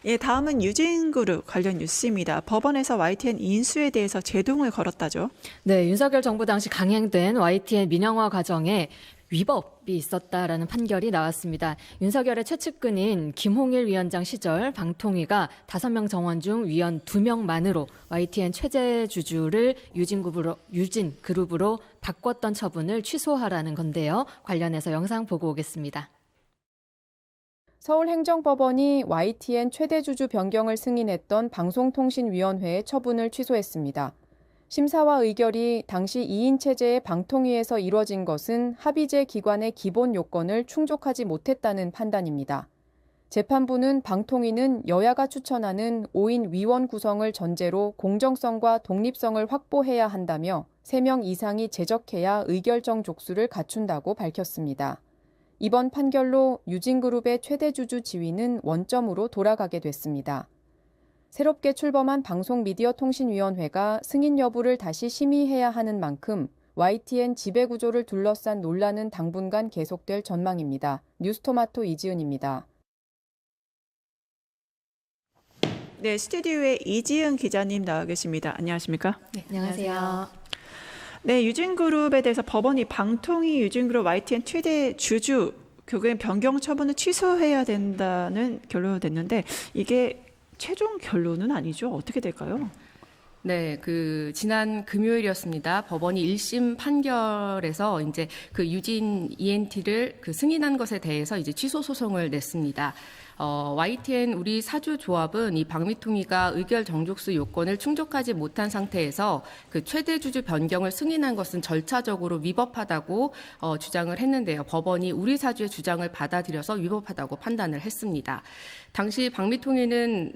예, 다음은 유진그룹 관련 뉴스입니다. 법원에서 YTN 인수에 대해서 제동을 걸었다죠. 네, 윤석열 정부 당시 강행된 YTN 민영화 과정에 위법이 있었다라는 판결이 나왔습니다. 윤석열의 최측근인 김홍일 위원장 시절 방통위가 5명 정원 중 위원 2명만으로 YTN 최대 주주를 유진그룹으로 바꿨던 처분을 취소하라는 건데요. 관련해서 영상 보고 오겠습니다. 서울행정법원이 YTN 최대 주주 변경을 승인했던 방송통신위원회의 처분을 취소했습니다. 심사와 의결이 당시 2인 체제의 방통위에서 이뤄진 것은 합의제 기관의 기본 요건을 충족하지 못했다는 판단입니다. 재판부는 방통위는 여야가 추천하는 5인 위원 구성을 전제로 공정성과 독립성을 확보해야 한다며 3명 이상이 제적해야 의결정 족수를 갖춘다고 밝혔습니다. 이번 판결로 유진그룹의 최대 주주 지위는 원점으로 돌아가게 됐습니다. 새롭게 출범한 방송미디어통신위원회가 승인 여부를 다시 심의해야 하는 만큼 YTN 지배구조를 둘러싼 논란은 당분간 계속될 전망입니다. 뉴스토마토 이지은입니다. 네, 스튜디오에 이지은 기자님 나와 계십니다. 안녕하십니까? 네, 안녕하세요. 네, 유진그룹에 대해서 법원이 방통위 유진그룹 YTN 최대 주주 결국엔 변경 처분을 취소해야 된다는 결론이 됐는데 이게 최종 결론은 아니죠? 어떻게 될까요? 네, 지난 금요일이었습니다. 법원이 1심 판결에서 이제 유진 ENT를 승인한 것에 대해서 이제 취소 소송을 냈습니다. YTN 우리 사주 조합은 이 방미통위가 의결 정족수 요건을 충족하지 못한 상태에서 최대 주주 변경을 승인한 것은 절차적으로 위법하다고 주장을 했는데요. 법원이 우리 사주의 주장을 받아들여서 위법하다고 판단을 했습니다. 당시 방미통위는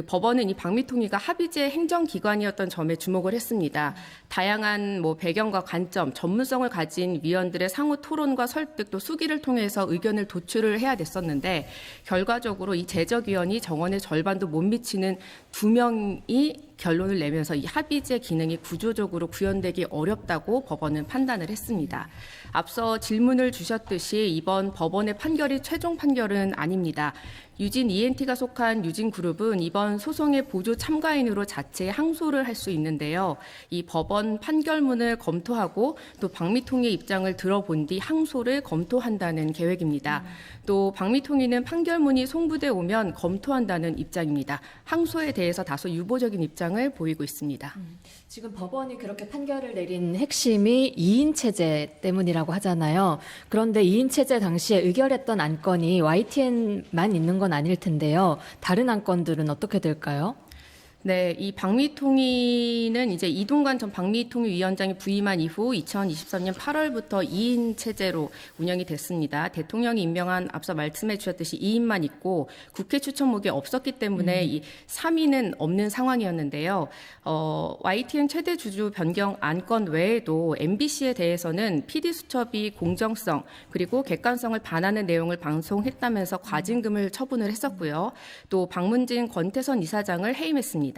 법원은 이 방미통위가 합의제 행정기관이었던 점에 주목을 했습니다. 다양한 배경과 관점, 전문성을 가진 위원들의 상호 토론과 설득 또 수기를 통해서 의견을 도출을 해야 됐었는데 결과적으로 이 제적위원이 정원의 절반도 못 미치는 2명이 결론을 내면서 이 합의제 기능이 구조적으로 구현되기 어렵다고 법원은 판단을 했습니다. 앞서 질문을 주셨듯이 이번 법원의 판결이 최종 판결은 아닙니다. 유진 ENT가 속한 유진그룹은 이번 소송의 보조 참가인으로 자체 항소를 할 수 있는데요. 이 법원 판결문을 검토하고 또 방미통위의 입장을 들어본 뒤 항소를 검토한다는 계획입니다. 또 방미통위는 판결문이 송부돼 오면 검토한다는 입장입니다. 항소에 대해서 다소 유보적인 입장을 보이고 있습니다. 지금 법원이 그렇게 판결을 내린 핵심이 2인 체제 때문이라고 하잖아요. 그런데 2인 체제 당시에 의결했던 안건이 YTN만 있는 건 아닐 텐데요. 다른 안건들은 어떻게 될까요? 네, 이 방미통위는 이제 이동관 전 방미통위 위원장이 부임한 이후 2023년 8월부터 2인 체제로 운영이 됐습니다. 대통령이 임명한 앞서 말씀해 주셨듯이 2인만 있고 국회 추천목이 없었기 때문에 이 3인은 없는 상황이었는데요. YTN 최대 주주 변경 안건 외에도 MBC에 대해서는 PD수첩이 공정성 그리고 객관성을 반하는 내용을 방송했다면서 과징금을 처분을 했었고요. 또 박문진 권태선 이사장을 해임했습니다.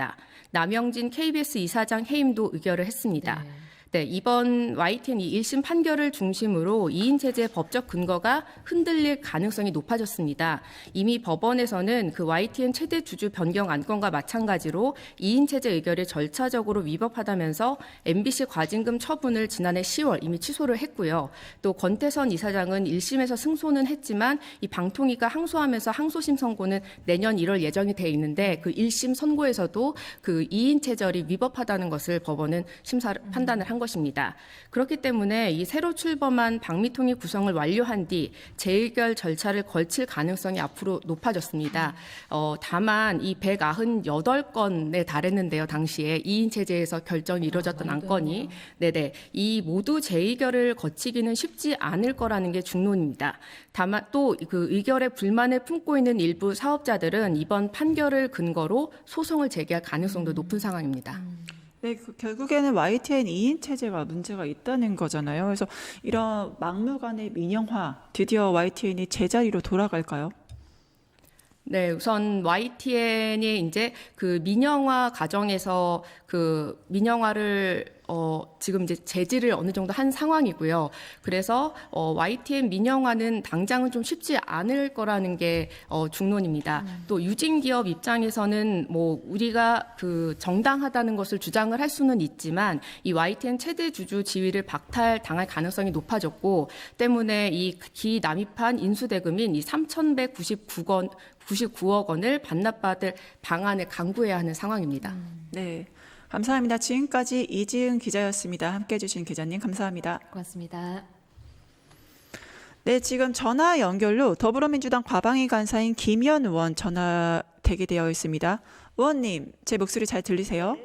남영진 KBS 이사장 해임도 의결을 했습니다. 네, 이번 YTN 1심 판결을 중심으로 2인 체제의 법적 근거가 흔들릴 가능성이 높아졌습니다. 이미 법원에서는 YTN 최대 주주 변경 안건과 마찬가지로 2인 체제 의결이 절차적으로 위법하다면서 MBC 과징금 처분을 지난해 10월 이미 취소를 했고요. 또 권태선 이사장은 1심에서 승소는 했지만 이 방통위가 항소하면서 항소심 선고는 내년 1월 예정이 돼 있는데 1심 선고에서도 2인 체제를 위법하다는 것을 법원은 판단을 한 것입니다. 그렇기 때문에 이 새로 출범한 방미통위 구성을 완료한 뒤 재의결 절차를 거칠 가능성이 앞으로 높아졌습니다. 다만 이 198건에 달했는데요. 당시에 2인 체제에서 결정이 이루어졌던 안건이 이 모두 재의결을 거치기는 쉽지 않을 거라는 게 중론입니다. 다만 또 의결에 불만을 품고 있는 일부 사업자들은 이번 판결을 근거로 소송을 제기할 가능성도 높은 상황입니다. 네, 결국에는 YTN 2인 체제가 문제가 있다는 거잖아요. 그래서 이런 막무가내 민영화, 드디어 YTN이 제자리로 돌아갈까요? 네, 우선 YTN이 이제 민영화 과정에서 민영화를 지금 이제 제지를 어느 정도 한 상황이고요. 그래서 YTN 민영화는 당장은 좀 쉽지 않을 거라는 게 중론입니다. 또 유진 기업 입장에서는 뭐 우리가 그 정당하다는 것을 주장을 할 수는 있지만 이 YTN 최대 주주 지위를 박탈당할 가능성이 높아졌고 때문에 이 기남입한 인수대금인 이 3,199억 원을 반납받을 방안을 강구해야 하는 상황입니다. 네, 감사합니다. 지금까지 이지은 기자였습니다. 함께해 주신 기자님 감사합니다. 고맙습니다. 네, 지금 전화 연결로 더불어민주당 과방위 간사인 김현 의원 전화 대기되어 있습니다. 의원님, 제 목소리 잘 들리세요?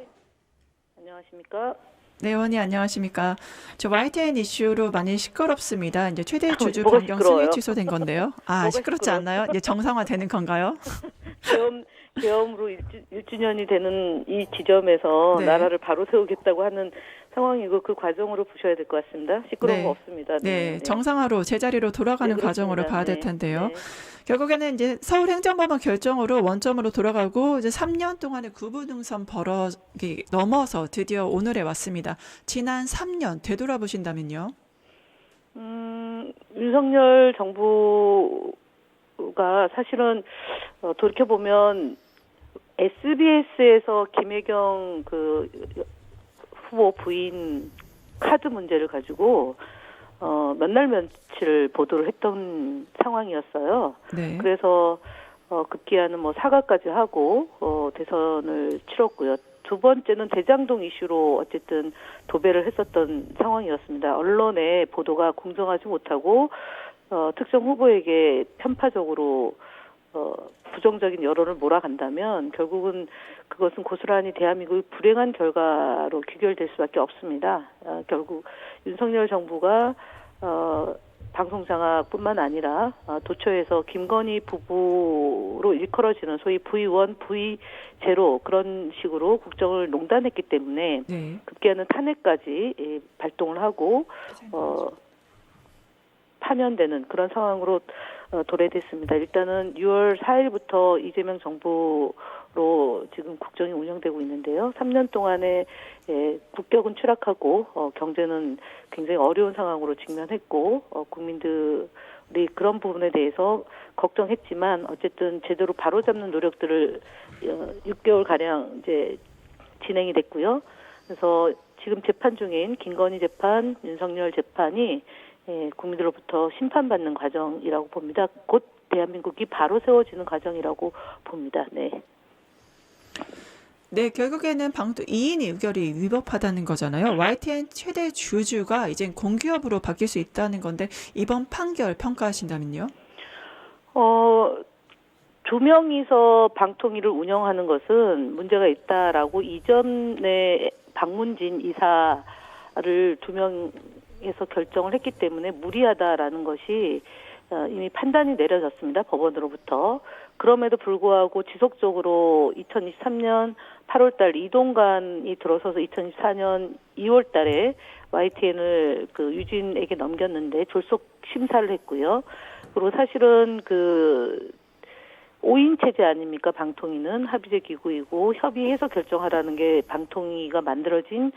안녕하십니까? 네, 의원님 안녕하십니까? 저 YTN 이슈로 많이 시끄럽습니다. 이제 최대 주주 뭐가 변경 시끄러워요? 승인 취소된 건데요. 뭐가 시끄럽지 시끄러워요? 않나요? 이제 정상화되는 건가요? 계엄으로 1주년이 되는 이 지점에서 네. 나라를 바로 세우겠다고 하는 상황이고 그 과정으로 보셔야 될 것 같습니다. 시끄러운 네. 거 없습니다. 네, 정상화로 제자리로 돌아가는 네, 과정으로 그렇습니다. 봐야 될 네, 텐데요. 네. 결국에는 이제 서울행정법원 결정으로 원점으로 돌아가고 이제 3년 동안의 구부능선 벌어기 넘어서 드디어 오늘에 왔습니다. 지난 3년 되돌아보신다면요? 윤석열 정부가 사실은 돌이켜보면 SBS에서 김혜경 그 후보 부인 카드 문제를 가지고 몇 날 며칠 보도를 했던 상황이었어요. 네. 그래서 급기야는 뭐 사과까지 하고 대선을 치렀고요. 두 번째는 대장동 이슈로 어쨌든 도배를 했었던 상황이었습니다. 언론의 보도가 공정하지 못하고 특정 후보에게 편파적으로 부정적인 여론을 몰아간다면 결국은 그것은 고스란히 대한민국의 불행한 결과로 귀결될 수밖에 없습니다. 결국 윤석열 정부가 방송장악뿐만 아니라 도처에서 김건희 부부로 일컬어지는 소위 V1, V0 그런 식으로 국정을 농단했기 때문에 네. 급기야는 탄핵까지 발동을 하고 파면되는 그런 상황으로 도래됐습니다. 일단은 6월 4일부터 이재명 정부로 지금 국정이 운영되고 있는데요. 3년 동안에 국격은 추락하고 경제는 굉장히 어려운 상황으로 직면했고 국민들이 그런 부분에 대해서 걱정했지만 어쨌든 제대로 바로잡는 노력들을 6개월 가량 이제 진행이 됐고요. 그래서 지금 재판 중인 김건희 재판, 윤석열 재판이 국민들로부터 심판받는 과정이라고 봅니다. 곧 대한민국이 바로 세워지는 과정이라고 봅니다. 네. 네, 결국에는 방통 2인 의결이 위법하다는 거잖아요. YTN 최대 주주가 이제 공기업으로 바뀔 수 있다는 건데 이번 판결 평가하신다면요? 두 명이서 방통위를 운영하는 것은 문제가 있다라고 이전에 박문진 이사를 두 명에서 결정을 했기 때문에 무리하다라는 것이 이미 판단이 내려졌습니다. 법원으로부터. 그럼에도 불구하고 지속적으로 2023년 8월 달 이동관이 들어서서 2024년 2월 달에 YTN을 그 유진에게 넘겼는데 졸속 심사를 했고요. 그리고 사실은 그 5인 체제 아닙니까? 방통위는 합의제 기구이고 협의해서 결정하라는 게 방통위가 만들어진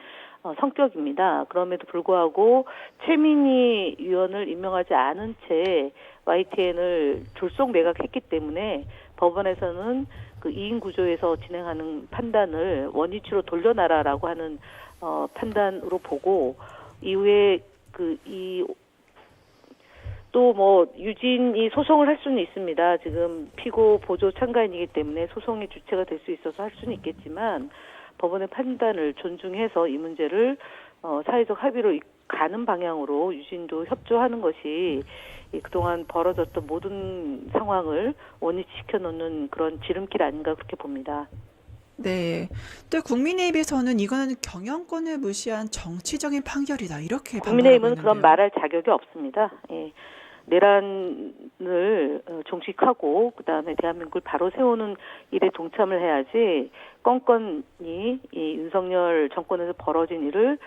성격입니다. 그럼에도 불구하고 최민희 위원을 임명하지 않은 채 YTN을 졸속 매각했기 때문에 법원에서는 그 2인 구조에서 진행하는 판단을 원위치로 돌려놔라라고 하는 판단으로 보고 이후에 또 뭐 유진이 소송을 할 수는 있습니다. 지금 피고 보조 참가인이기 때문에 소송의 주체가 될 수 있어서 할 수는 있겠지만 법원의 판단을 존중해서 이 문제를 사회적 합의로 가는 방향으로 유진도 협조하는 것이 그동안 벌어졌던 모든 상황을 원위치시켜 놓는 그런 지름길 아닌가 그렇게 봅니다. 네. 또 국민의힘에서는 이거는 경영권을 무시한 정치적인 판결이다. 이렇게 국민의힘은 반발하고 그런 있는데요. 말할 자격이 없습니다. 예. 내란을 종식하고 그다음에 대한민국을 바로 세우는 일에 동참을 해야지 껌껌이 이 윤석열 정권에서 벌어진 일을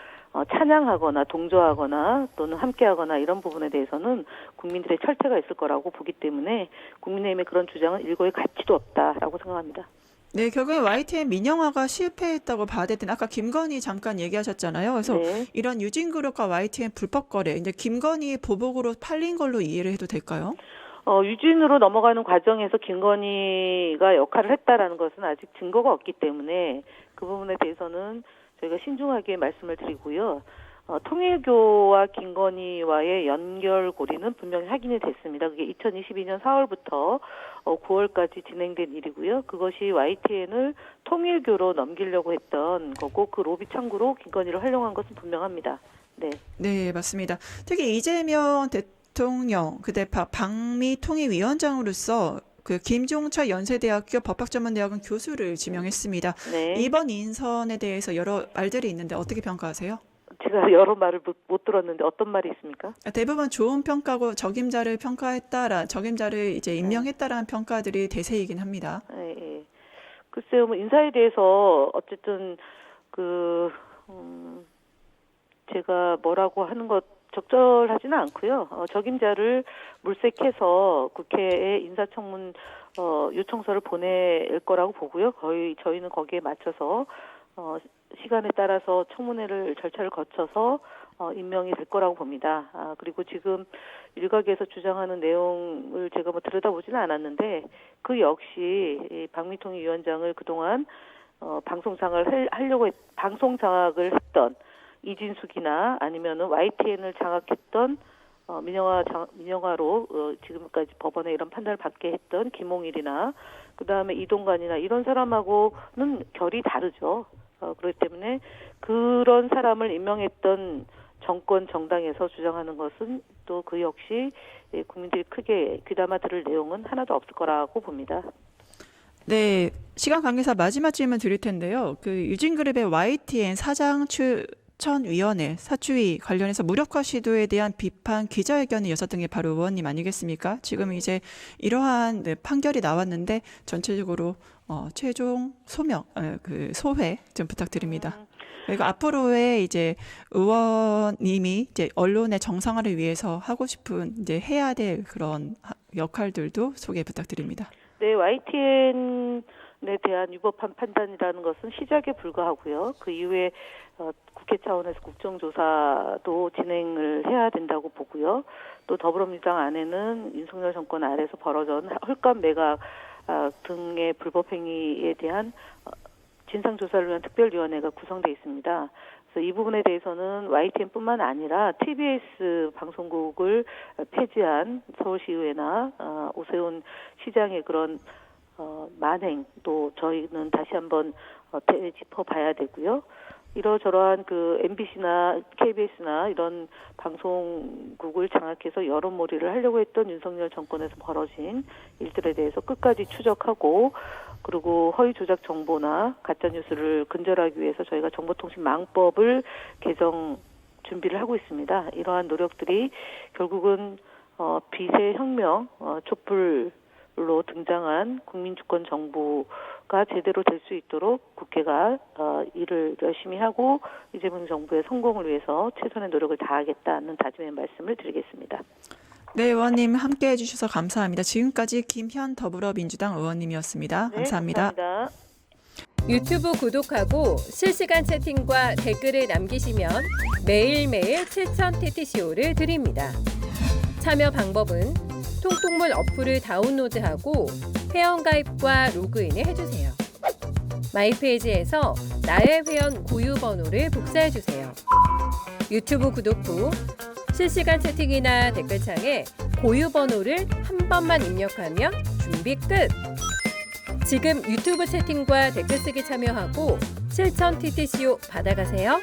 찬양하거나 동조하거나 또는 함께하거나 이런 부분에 대해서는 국민들의 철퇴가 있을 거라고 보기 때문에 국민의힘의 그런 주장은 일고의 가치도 없다라고 생각합니다. 네, 결국에 YTN 민영화가 실패했다고 봐야 되는데 아까 김건희 잠깐 얘기하셨잖아요. 그래서 네. 이런 유진그룹과 YTN 불법 거래, 이제 김건희 보복으로 팔린 걸로 이해를 해도 될까요? 유진으로 넘어가는 과정에서 김건희가 역할을 했다라는 것은 아직 증거가 없기 때문에 그 부분에 대해서는 저희가 신중하게 말씀을 드리고요. 통일교와 김건희와의 연결고리는 분명히 확인이 됐습니다. 그게 2022년 4월부터 9월까지 진행된 일이고요. 그것이 YTN을 통일교로 넘기려고 했던 거고 그 로비 창구로 김건희를 활용한 것은 분명합니다. 네. 네, 맞습니다. 특히 이재명 대통령 그때 방미통일위원장으로서 그 김종철 연세대학교 법학전문대학원 교수를 지명했습니다. 네. 이번 인선에 대해서 여러 말들이 있는데 어떻게 평가하세요? 제가 여러 말을 못 들었는데 어떤 말이 있습니까? 대부분 좋은 평가고 적임자를 이제 임명했다라는 평가들이 대세이긴 합니다. 예, 예. 글쎄요, 뭐 인사에 대해서 어쨌든 제가 뭐라고 하는 것 적절하지는 않고요. 적임자를 물색해서 국회에 인사청문 요청서를 보낼 거라고 보고요. 거의 저희는 거기에 맞춰서 시간에 따라서 청문회를 절차를 거쳐서 임명이 될 거라고 봅니다. 그리고 지금 일각에서 주장하는 내용을 제가 뭐 들여다보지는 않았는데 그 역시 이 방미통일위원장을 그동안 방송 장악을 했던 이진숙이나 아니면은 YTN을 장악했던 민영화로 지금까지 법원에 이런 판단을 받게 했던 김홍일이나 그 다음에 이동관이나 이런 사람하고는 결이 다르죠. 그렇기 때문에 그런 사람을 임명했던 정권 정당에서 주장하는 것은 또 그 역시 국민들이 크게 귀담아 들을 내용은 하나도 없을 거라고 봅니다. 네, 시간 관계상 마지막 질문 드릴 텐데요. 그 유진그룹의 YTN 사장 추천위원회 사추위 관련해서 무력화 시도에 대한 비판 기자회견을 여섰던 게 바로 의원님 아니겠습니까? 지금 이제 이러한 판결이 나왔는데 전체적으로 최종 소회 좀 부탁드립니다. 그리고 앞으로의 이제 의원님이 이제 언론의 정상화를 위해서 하고 싶은 이제 해야 될 그런 역할들도 소개 부탁드립니다. 네, YTN에 대한 위법한 판단이라는 것은 시작에 불과하고요. 그 이후에 국회 차원에서 국정조사도 진행을 해야 된다고 보고요. 또 더불어민주당 안에는 윤석열 정권 아래에서 벌어진 헐값 매각 등의 불법 행위에 대한 진상조사를 위한 특별위원회가 구성되어 있습니다. 그래서 이 부분에 대해서는 YTN뿐만 아니라 TBS 방송국을 폐지한 서울시의회나 오세훈 시장의 그런 만행도 저희는 다시 한번 되짚어봐야 되고요. 이러저러한 그 MBC나 KBS나 이런 방송국을 장악해서 여론몰이를 하려고 했던 윤석열 정권에서 벌어진 일들에 대해서 끝까지 추적하고 그리고 허위 조작 정보나 가짜 뉴스를 근절하기 위해서 저희가 정보통신망법을 개정 준비를 하고 있습니다. 이러한 노력들이 결국은 비세 혁명 촛불로 등장한 국민주권 정부가 제대로 될 수 있도록 국회가 일을 열심히 하고 이재명 정부의 성공을 위해서 최선의 노력을 다하겠다는 다짐의 말씀을 드리겠습니다. 네, 의원님 함께해 주셔서 감사합니다. 지금까지 김현 더불어민주당 의원님이었습니다. 네, 감사합니다. 감사합니다. 유튜브 구독하고 실시간 채팅과 댓글을 남기시면 매일매일 실천 TTCO를 드립니다. 참여 방법은 통통물 어플을 다운로드하고 회원가입과 로그인을 해주세요. 마이페이지에서 나의 회원 고유 번호를 복사해주세요. 유튜브 구독 후 실시간 채팅이나 댓글창에 고유 번호를 한 번만 입력하면 준비 끝! 지금 유튜브 채팅과 댓글 쓰기 참여하고 실천 TTCO 받아가세요.